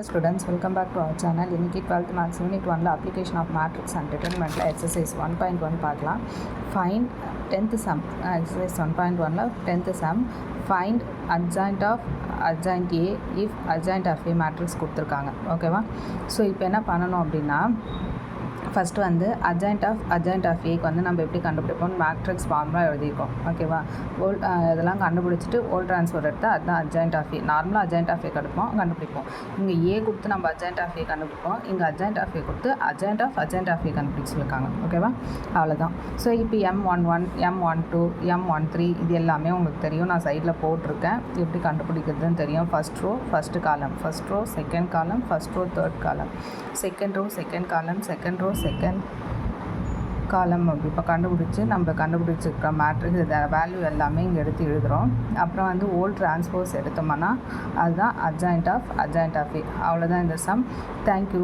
Hello students, welcome back to our channel. இன்னைக்கு 12th Maths Unit 1ல application of matrix and determinantல exercise 1.1 பார்க்கலாம். Find 10th sum. Exercise 1.1ல 10th sum. Find adjoint of adjoint A if adjoint of A matrix கொடுத்துருக்காங்க. ஓகேவா? So இப்போ என்ன பண்ணணும் அப்படின்னா first வந்து adjoint of ஏக்கு வந்து நம்ம எப்படி கண்டுபிடிப்போம், மேட்ரிக்ஸ் ஃபார்முலா எழுதியிருக்கோம். ஓகேவா? இதெல்லாம் கண்டுபிடிச்சிட்டு ஓல் ட்ரான்ஸ்ஃபர் எடுத்தால் அதுதான் adjoint of A. நார்மலாக adjoint of A கண்டுபிடிப்போம். இங்கே ஏ கொடுத்து நம்ம adjoint of A கண்டுபிடிப்போம். இங்கே adjoint of A கொடுத்து adjoint of A கண்டுபிடிச்சிருக்காங்க. ஓகேவா? அவ்வளோதான். ஸோ இப்போ M11, M12, M13 இது எல்லாமே உங்களுக்கு தெரியும். நான் சைடில் போட்டிருக்கேன். எப்படி கண்டுபிடிக்கிறதுன்னு தெரியும். First row first column, first row second column, first row third column, second row second column, second row second column. அப்படி இப்போ நம்ம கண்டுபிடிச்சிருக்கிற மேட்ரிக்ஸ் வேல்யூ எல்லாமே இங்கே எடுத்து எழுதுகிறோம். அப்புறம் வந்து ஓல்ட் டிரான்ஸ்போஸ் எடுத்தோம்னா அதுதான் adjoint of A. அவ்வளோதான் இந்த சம். தேங்க்யூ.